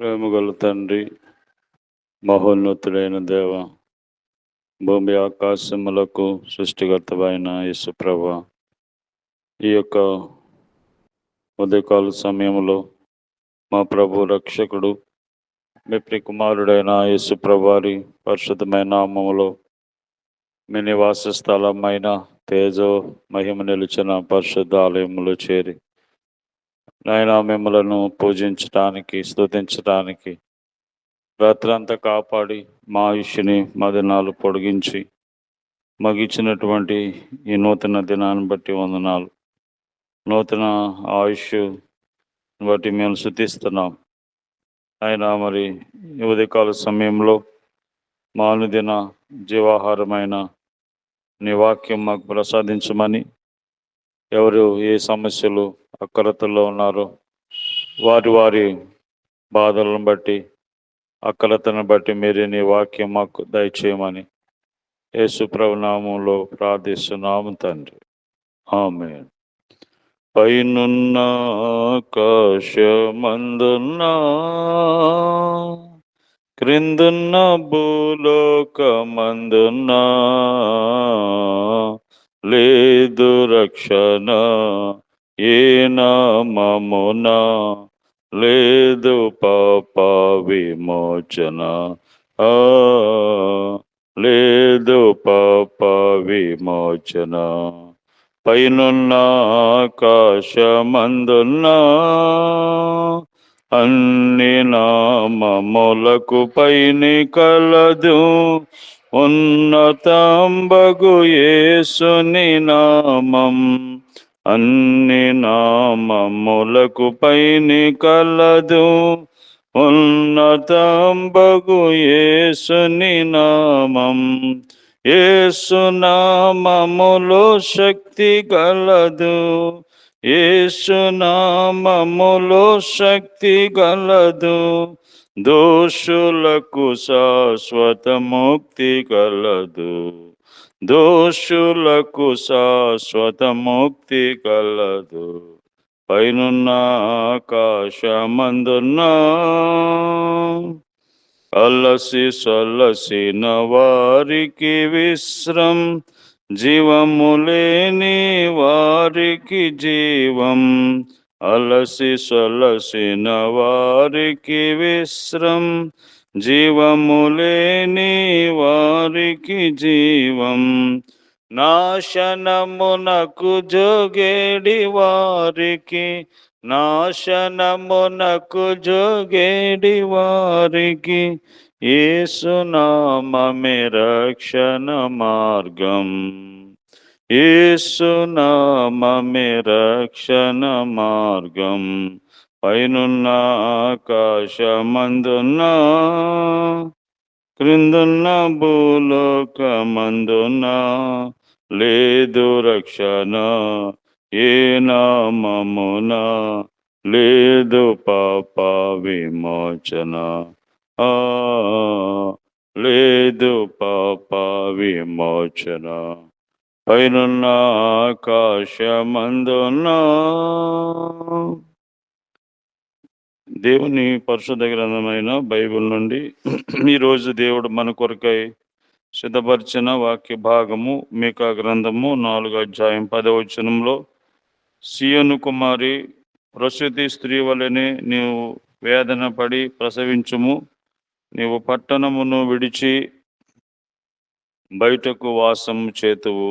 ప్రేమగల తండ్రి, మహోన్నతుడైన దేవ, భూమి ఆకాశములకు సృష్టికర్తవైన యేసు ప్రభువా, ఈ యొక్క ఉదయకాల సమయంలో మా ప్రభు రక్షకుడు మీ ప్రియకుమారుడైన యేసు ప్రభువారి పరిశుద్ధమైన నామములో మీ నివాస స్థలమైన తేజో మహిమ నిలిచిన పరిశుద్ధ ఆలయములో చేరి నాయన మిమ్మలను పూజించటానికి, స్తుతించటానికి రాత్రంతా కాపాడి మా ఆయుష్ని మా దినాలు పొడిగించి మగిచ్చినటువంటి ఈ నూతన దినాన్ని బట్టి వందనాలు. నూతన ఆయుష్ బట్టి మేము స్తుతిస్తున్నాం. ఆయన మరి ఈ ఉదయకాల సమయంలో మా అనుదిన జీవాహారమైన నీ వాక్యం మాకు ప్రసాదించమని, ఎవరు ఏ సమస్యలు అక్కరతల్లో ఉన్నారో వారి వారి బాధలను బట్టి అక్కరతను బట్టి మీరే నీ వాక్యం మాకు దయచేయమని యేసు ప్రభు నామములో ప్రార్థిస్తున్నాము తండ్రి, ఆమేన్. పైనున్న ఆకాశమందున్న క్రిందున్న భూలోకమందున్న లేదు రక్షణ ఏ నామమున, లేదు పాప విమోచన, లేదు పాప విమోచన. పైనున్న ఆకాశమందున్న అన్ని నామములకు పైని కలదు ఉన్నతంబగు యేసుని నామం. అన్ని నామములకు పైని కలదు ఉన్నతంబగు యేసుని నామం. యేసు నామములో శక్తి గలదు, యేసు నామములో శక్తి గలదు. దోషులకు శాశ్వత ముక్తి గలదు, దోషులకు శాశ్వత ముక్తి కలదు. పైనున్న ఆకాశమందున్న అలసి సొలసిన వారికి విశ్రం, జీవము లేని వారికి జీవం. అలసి సొలసిన వారికి విశ్రం, జీవము లేని వారికి జీవం. నాశనమునకు జోగేడి వారికి, నాశనమునకు జోగేడి వారికి యేసు నామమే రక్షణ మార్గం, యేసు నామమే రక్షణ మార్గం. పైనున్న ఆకాశమందున్న క్రిందున్న భూలోకమందున లేదు రక్షణ ఏ నామమున, లేదు పాప విమోచన, లేదు పాప విమోచన. పైనున్న ఆకాశమందున దేవుని పరిశుద్ధ గ్రంథమైన బైబిల్ నుండి ఈరోజు దేవుడు మన కొరకై సిద్ధపరిచిన వాక్య భాగము మీకా గ్రంథము 4:10 సీయోను కుమారి, ప్రసూతి స్త్రీ వలెనే నీవు వేదన పడి ప్రసవించుము. నీవు పట్టణమును విడిచి బయటకు వాసము చేతువు.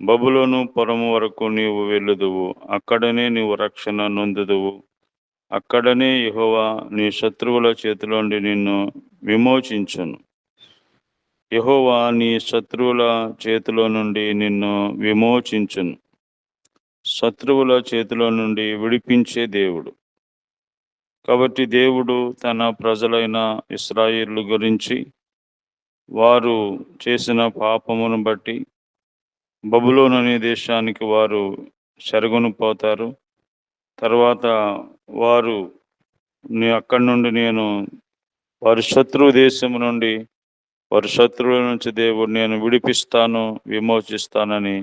బబులోను పురము వరకు నీవు వెళ్ళుదువు. అక్కడనే నీవు రక్షణ నొందుదువు. అక్కడనే యెహోవా నీ శత్రువుల చేతిలోండి నిన్ను విమోచించును. యెహోవా నీ శత్రువుల చేతిలో నుండి నిన్ను విమోచించును. శత్రువుల చేతిలో నుండి విడిపించే దేవుడు. కాబట్టి దేవుడు తన ప్రజలైన ఇశ్రాయేలు గురించి వారు చేసిన పాపమును బట్టి బబులోను అనే దేశానికి వారు చెరగొని పోతారు. తర్వాత వారు అక్కడి నుండి నేను వారి శత్రువు దేశం నుండి, వారి శత్రువుల నుంచి దేవుడు నేను విడిపిస్తాను, విమోచిస్తానని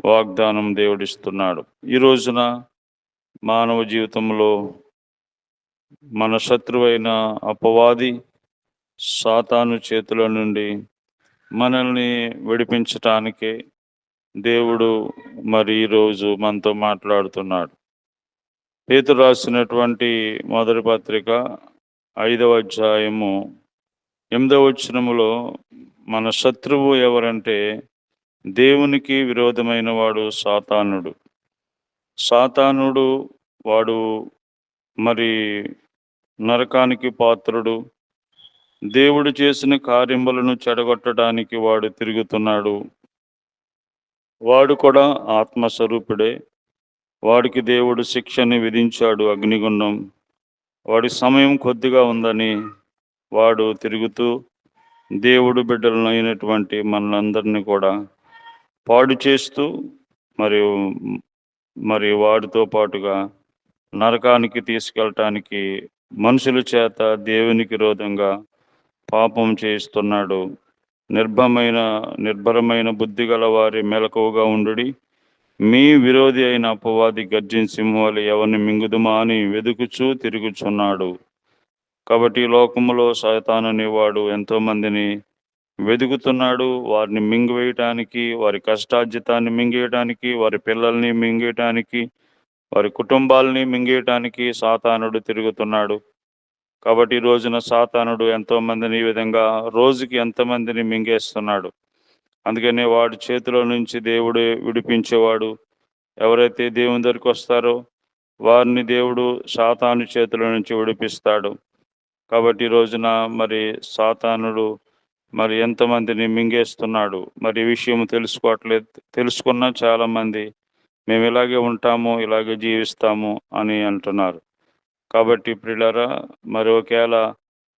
వాగ్దానం దేవుడిస్తున్నాడు. ఈ రోజున మానవ జీవితంలో మన శత్రువైన అపవాది సాతాను చేతుల నుండి మనల్ని విడిపించటానికే దేవుడు మరి ఈరోజు మనతో మాట్లాడుతున్నాడు. పేతురు రాసినటువంటి మొదటి పత్రిక 5వ అధ్యాయము 8వ వచనములో మన శత్రువు ఎవరంటే దేవునికి విరోధమైన వాడు సాతానుడు. సాతానుడు వాడు మరి నరకానికి పాత్రుడు. దేవుడు చేసిన కార్యములను చెడగొట్టడానికి వాడు తిరుగుతున్నాడు. వాడు కూడా ఆత్మస్వరూపుడే. వాడికి దేవుడు శిక్షని విధించాడు, అగ్నిగుండం. వాడి సమయం కొద్దిగా ఉందని వాడు తిరుగుతూ దేవుడు బిడ్డలైనటువంటి మనందరినీ కూడా పాడు చేస్తూ మరి వాడితో పాటుగా నరకానికి తీసుకెళ్ళటానికి మనుషుల చేత దేవునికి విరోధంగా పాపం చేయిస్తున్నాడు. నిర్భరమైన బుద్ధి గల వారి మెలకువగా ఉండుడి. మీ విరోధి అయిన అపవాది గర్జిన సింహం వలె ఎవరిని మింగుదుమా అని వెదుకుచూ తిరుగుచున్నాడు. కాబట్టి లోకములో సైతాను అనేవాడు ఎంతో మందిని వెదుకుతున్నాడు. వారిని మింగివేయటానికి, వారి కష్టార్జితాన్ని మింగేయటానికి, వారి పిల్లల్ని మింగేయటానికి, వారి కుటుంబాలని మింగేయటానికి సాతానుడు తిరుగుతున్నాడు. కాబట్టి ఈ రోజున సాతానుడు ఎంతో మందిని ఈ విధంగా రోజుకి ఎంతమందిని మింగేస్తున్నాడు. అందుకనే వాడి చేతిలో నుంచి దేవుడు విడిపించేవాడు. ఎవరైతే దేవుని దగ్గరికి వస్తారో వారిని దేవుడు సాతాను చేతిలో నుంచి విడిపిస్తాడు. కాబట్టి ఈ రోజున మరి సాతానుడు మరి ఎంతమందిని మింగేస్తున్నాడు. మరి ఈ విషయం తెలుసుకోవట్లేదు. తెలుసుకున్న చాలామంది మేము ఇలాగే ఉంటాము, ఇలాగే జీవిస్తాము అని అంటున్నారు. కాబట్టి ప్రియులారా, మరి ఒకవేళ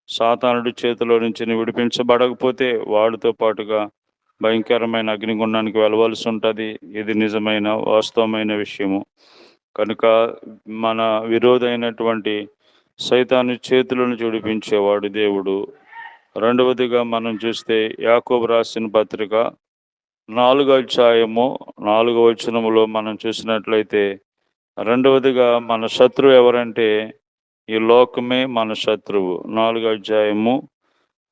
సాతానుడి చేతిలో నుంచి విడిపించబడకపోతే వాడితో పాటుగా భయంకరమైన అగ్నిగుండానికి వెళ్ళవలసి ఉంటుంది. ఇది నిజమైన వాస్తవమైన విషయము. కనుక మన విరోధైనటువంటి సైతాను చేతులను విడిపించేవాడు దేవుడు. రెండవదిగా మనం చూస్తే యాకోబు రాసిన పత్రిక 4వ అధ్యాయము 4వ వచనములో మనం చూసినట్లయితే రెండవదిగా మన శత్రువు ఎవరంటే ఈ లోకమే మన శత్రువు. 4వ అధ్యాయము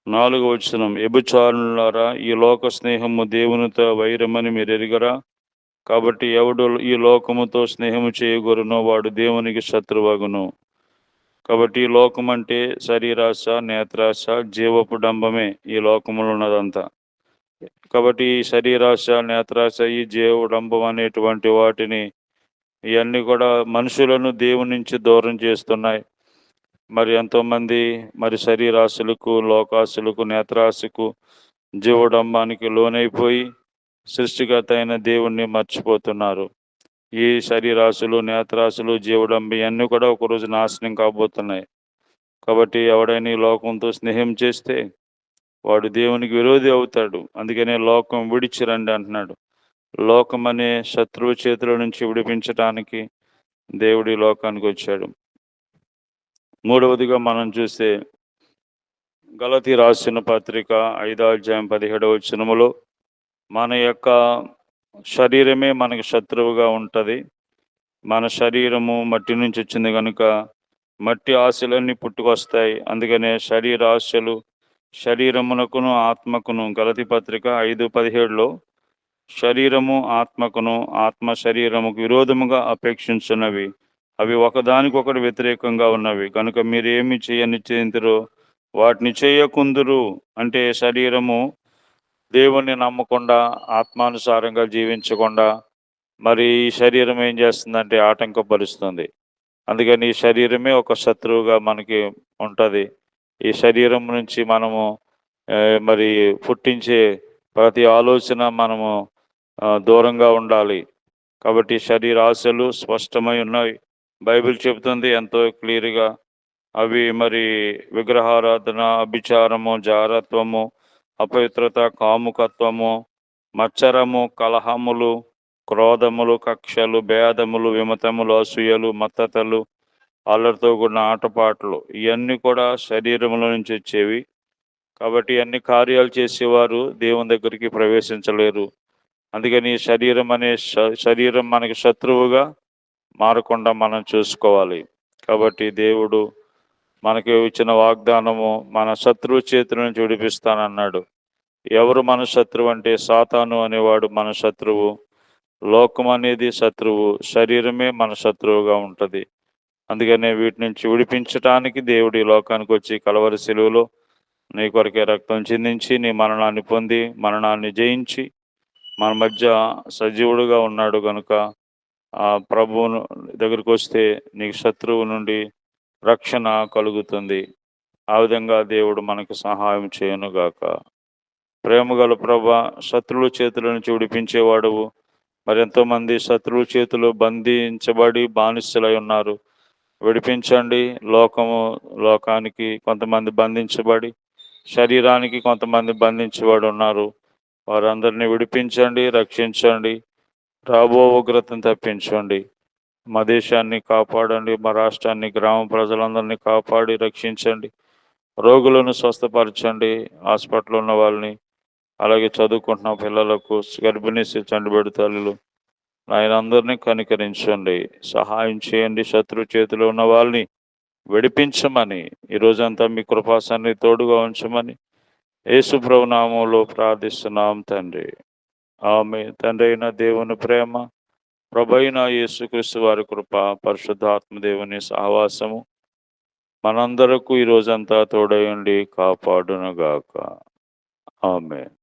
4వ వచనం, వ్యభిచారులారా, ఈ లోక స్నేహము దేవునితో వైరమని మీరు ఎరుగరా? కాబట్టి ఎవడు ఈ లోకముతో స్నేహము చేయగోరునో వాడు దేవునికి శత్రువగును. కాబట్టి ఈ లోకం అంటే శరీరాశ, నేత్రాశ, జీవపు డంబమే ఈ లోకములో ఉన్నదంతా. కాబట్టి ఈ శరీరాశ, నేత్రాశ, ఈ జీవడంబం అనేటువంటి వాటిని ఇవన్నీ కూడా మనుషులను దేవుని నుంచి దూరం చేస్తున్నాయి. మరి ఎంతోమంది మరి శరీరాశులకు, లోకాశులకు, నేత్రాశకు, జీవడంబానికి లోనైపోయి సృష్టికర్త అయిన దేవుణ్ణి మర్చిపోతున్నారు. ఈ శరీరాశులు, నేత్రాశులు, జీవడంబి ఇవన్నీ కూడా ఒకరోజు నాశనం కాబోతున్నాయి. కాబట్టి ఎవడైనా ఈ లోకంతో స్నేహం చేస్తే వాడు దేవునికి విరోధి అవుతాడు. అందుకనే లోకం విడిచిరండి అంటున్నాడు. లోకం అనే శత్రువు చేతుల నుంచి విడిపించడానికి దేవుడి లోకానికి వచ్చాడు. మూడవదిగా మనం చూస్తే గలతీ రాసిన పత్రిక 5వ అధ్యాయం 17వ వచనములో మన యొక్క శరీరమే మనకు శత్రువుగా ఉంటుంది. మన శరీరము మట్టి నుంచి వచ్చింది కనుక మట్టి ఆశలన్నీ పుట్టుకొస్తాయి. అందుకనే శరీర ఆశలు శరీరమునకును ఆత్మకును, గలతీ పత్రిక 5:17లో శరీరము ఆత్మకును, ఆత్మ శరీరముకు విరోధముగా అపేక్షించున్నవి, అవి ఒకదానికొకటి వ్యతిరేకంగా ఉన్నవి. కనుక మీరేమి చేయనిచ్చేందురో వాటిని చేయకుందురు. అంటే శరీరము దేవుణ్ణి నమ్మకుండా, ఆత్మానుసారంగా జీవించకుండా మరి ఈ శరీరం ఏం చేస్తుందంటే ఆటంకపరుస్తుంది. అందుకని ఈ శరీరమే ఒక శత్రువుగా మనకి ఉంటుంది. ఈ శరీరం నుంచి మనము మరి పుట్టించే ప్రతి ఆలోచన మనము దూరంగా ఉండాలి. కాబట్టి శరీర ఆశలు స్పష్టమై ఉన్నాయి. బైబిల్ చెబుతుంది ఎంతో క్లియర్గా. అవి మరి విగ్రహారాధన, అభిచారము, జారత్వము, అపవిత్రత, కాముకత్వము, మత్సరము, కలహములు, క్రోధములు, కక్షలు, భేదములు, విమతములు, అసూయలు, మత్తతలు, అల్లరితో కూడిన ఆటపాటలు, ఇవన్నీ కూడా శరీరంలో నుంచి వచ్చేవి. కాబట్టి అన్ని కార్యాలు చేసేవారు దేవుని దగ్గరికి ప్రవేశించలేరు. అందుకని శరీరం మనకి శత్రువుగా మారకుండా మనం చూసుకోవాలి. కాబట్టి దేవుడు మనకి ఇచ్చిన వాగ్దానము, మన శత్రువు చేతుల నుంచి విడిపిస్తానన్నాడు. ఎవరు మన శత్రువు అంటే సాతాను అనేవాడు మన శత్రువు. లోకం అనేది శత్రువు. శరీరమే మన శత్రువుగా ఉంటది. అందుకనే వీటి నుంచి విడిపించటానికి దేవుడు ఈ లోకానికొచ్చి కలవరి శిలువలో నీ కొరకే రక్తం చిందించి, నీ మరణాన్ని పొంది, మరణాన్ని జయించి, మన మధ్య సజీవుడుగా ఉన్నాడు గనుక, ఆ ప్రభువును దగ్గరికొస్తే నీకు శత్రువు నుండి రక్షణ కలుగుతుంది. ఆ విధంగా దేవుడు మనకు సహాయం చేయనుగాక. ప్రేమగల ప్రభా, శత్రువుల చేతుల నుంచి విడిపించేవాడువు. మరెంతోమంది శత్రువుల చేతిలో బంధించబడి బానిసలై ఉన్నారు. విడిపించండి. లోకానికి కొంతమంది బంధించబడి, శరీరానికి కొంతమంది బంధించబడి ఉన్నారు. వారందరినీ విడిపించండి, రక్షించండి. రాబో ఉగ్రతను తప్పించండి. మా దేశాన్ని కాపాడండి. మా రాష్ట్రాన్ని, గ్రామ ప్రజలందరినీ కాపాడి రక్షించండి. రోగులను స్వస్థపరచండి. హాస్పిటల్‌లో ఉన్న వాళ్ళని, అలాగే చదువుకుంటున్న పిల్లలకు, గర్భిణీ చంటిబిడ్డ తల్లులు, నాయన అందరినీ కనికరించండి. సహాయం చేయండి. శత్రు చేతిలో ఉన్న వాళ్ళని విడిపించమని, ఈ రోజంతా మీ కృపా సన్నిధి తోడుగా ఉంచమని యేసు ప్రభు నామములో ప్రార్థిస్తున్నాం తండ్రి. ఆమేన్. తండ్రి అయిన దేవుని ప్రేమ, ప్రభైన యేసుక్రీస్తు వారి కృప, పరిశుద్ధాత్మ దేవుని సహవాసము మనందరకు ఈ రోజంతా తోడై ఉండి కాపాడునుగాక. ఆమేన్.